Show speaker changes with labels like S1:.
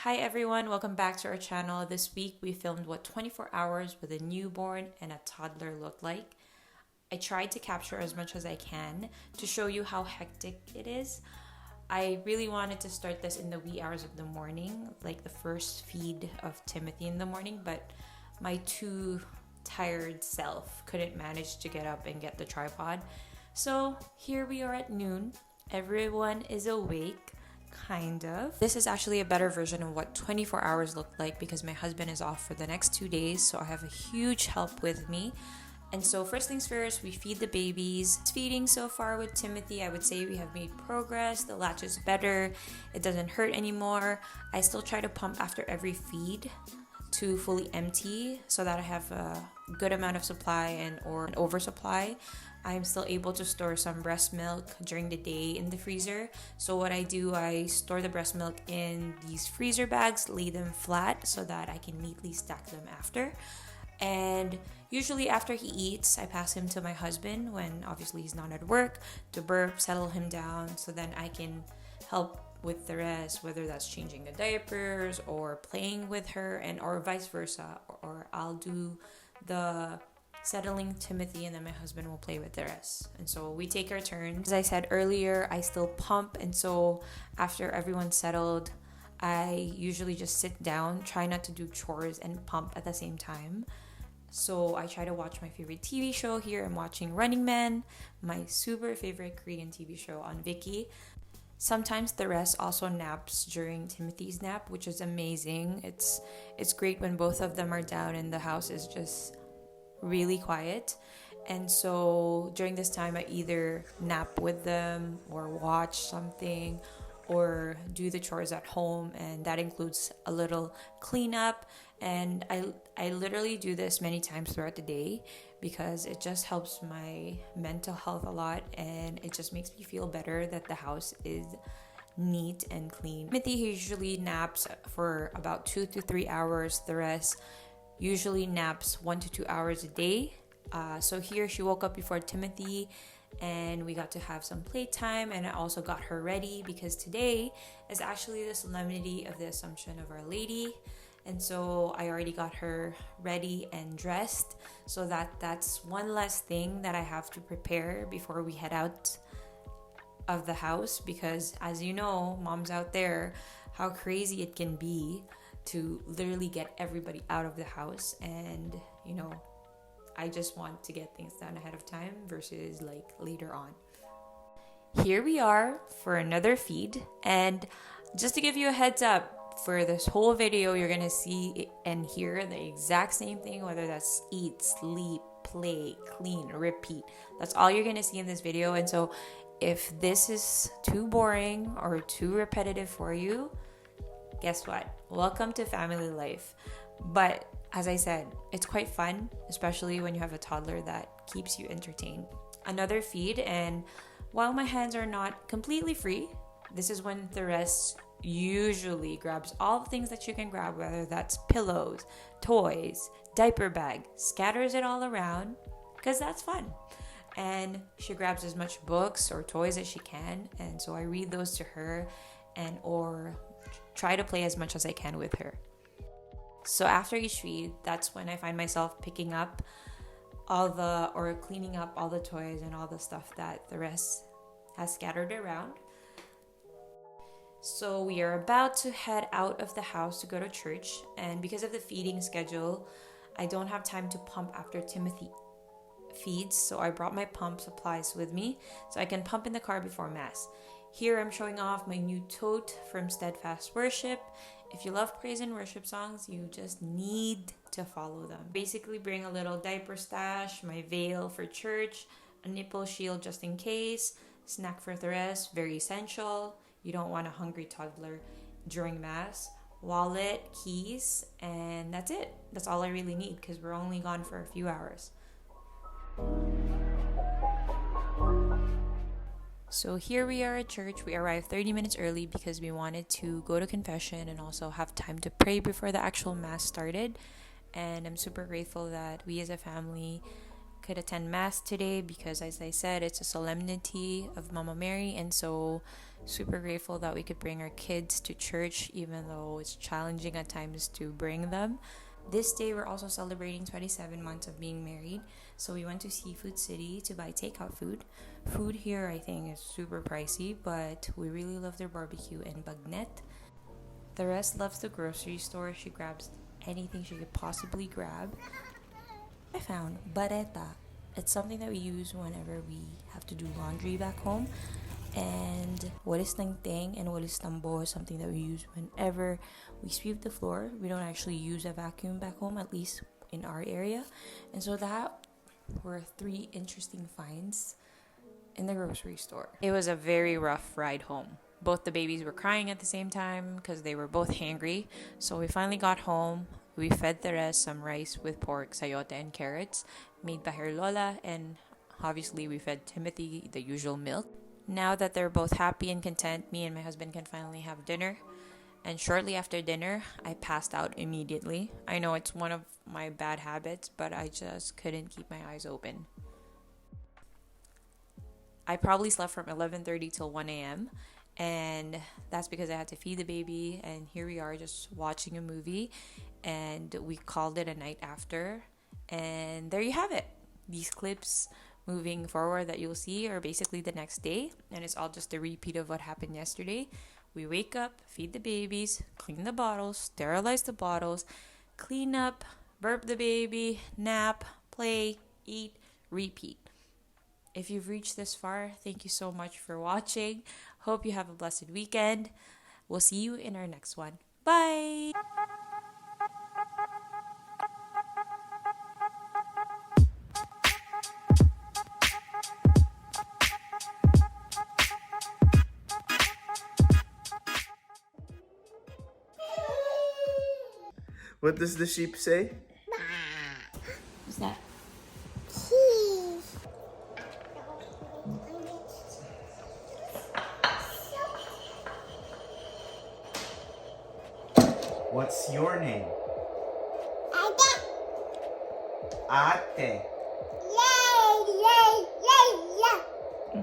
S1: Hi everyone, welcome back to our channel. This week we filmed what 24 hours with a newborn and a toddler look like. I tried to capture as much as I can to show you how hectic it is. I really wanted to start this in the wee hours of the morning, like the first feed of Timothy in the morning, but my too tired self couldn't manage to get up and get the tripod. So here we are at noon. Everyone is awake. Kind of. This is actually a better version of what 24 hours look like because my husband is off for the next 2 days, so I have a huge help with me. And so first things first, we feed the babies. Feeding so far with Timothy, I would say we have made progress. The latch is better. It doesn't hurt anymore. I still try to pump after every feed to fully empty so that I have a good amount of supply or an oversupply. I'm still able to store some breast milk during the day in the freezer. So what I do, I store the breast milk in these freezer bags, lay them flat so that I can neatly stack them after. And usually after he eats, I pass him to my husband when obviously he's not at work to burp, settle him down, so then I can help with the rest, whether that's changing the diapers or playing with her or vice versa, or I'll do the settling Timothy and then my husband will play with the rest. And so we take our turns. As I said earlier, I still pump, and so after everyone's settled, I usually just sit down, try not to do chores and pump at the same time. So I try to watch my favorite TV show here. I'm watching Running Man, my super favorite Korean TV show on Viki. Sometimes the rest also naps during Timothy's nap, which is amazing. It's great when both of them are down and the house is just really quiet. And so during this time I either nap with them or watch something or do the chores at home, and that includes a little cleanup. And I literally do this many times throughout the day because it just helps my mental health a lot, and it just makes me feel better that the house is neat and clean. Timothy usually naps for about 2 to 3 hours. The rest usually naps 1 to 2 hours a day. So here she woke up before Timothy and we got to have some playtime, and I also got her ready because today is actually the solemnity of the Assumption of Our Lady. And so I already got her ready and dressed, so that's one less thing that I have to prepare before we head out of the house, because as you know, moms out there, how crazy it can be to literally get everybody out of the house. And I just want to get things done ahead of time versus like later on. Here we are for another feed, and just to give you a heads up, for this whole video you're gonna see and hear the exact same thing, whether that's eat, sleep, play, clean, repeat. That's all you're gonna see in this video. And so if this is too boring or too repetitive for you, guess what? Welcome to family life. But as I said, it's quite fun, especially when you have a toddler that keeps you entertained. Another feed, and while my hands are not completely free, this is when the rest usually grabs all the things that you can grab, whether that's pillows, toys, diaper bag, scatters it all around, because that's fun. And she grabs as much books or toys as she can, and so I read those to her or try to play as much as I can with her. So after each feed, that's when I find myself picking up cleaning up all the toys and all the stuff that the rest has scattered around. So we are about to head out of the house to go to church, and because of the feeding schedule, I don't have time to pump after Timothy feeds, so I brought my pump supplies with me so I can pump in the car before Mass. Here I'm showing off my new Tote from Steadfast Worship. If you love praise and worship songs, you just need to follow them. Basically bring a little diaper stash, my veil for church, a nipple shield just in case, snack for the rest, very essential. You don't want a hungry toddler during Mass. Wallet, keys, and that's it. That's all I really need because we're only gone for a few hours. So here we are at church. We arrived 30 minutes early because we wanted to go to confession and also have time to pray before the actual Mass started. And I'm super grateful that we as a family could attend Mass today because, as I said, it's a solemnity of Mama Mary, and so super grateful that we could bring our kids to church, even though it's challenging at times to bring them. This day, we're also celebrating 27 months of being married, so we went to Seafood City to buy takeout food. Food here, I think, is super pricey, but we really love their barbecue and bagnet. The rest loves the grocery store. She grabs anything she could possibly grab. I found bareta. It's something that we use whenever we have to do laundry back home. And walis ng ting and walis tambo is something that we use whenever we sweep the floor. We don't actually use a vacuum back home, at least in our area. And so that were 3 interesting finds in the grocery store. It was a very rough ride home. Both the babies were crying at the same time because they were both hangry. So we finally got home. We fed Therese some rice with pork, sayote, and carrots made by her lola. And obviously we fed Timothy the usual milk. Now that they're both happy and content, me and my husband can finally have dinner. And shortly after dinner, I passed out immediately. I know it's one of my bad habits, but I just couldn't keep my eyes open. I probably slept from 11:30 till 1 a.m. And that's because I had to feed the baby. And here we are just watching a movie. And we called it a night after. And there you have it. These clips moving forward that you'll see are basically the next day, and it's all just a repeat of what happened yesterday. We wake up, feed the babies, clean the bottles, sterilize the bottles, clean up, burp the baby, nap, play, eat, repeat. If you've reached this far, thank you so much for watching. Hope you have a blessed weekend. We'll see you in our next one. Bye!
S2: What does the sheep say?
S1: What's that?
S3: Cheese.
S2: What's your name?
S3: Ada.
S2: Ate.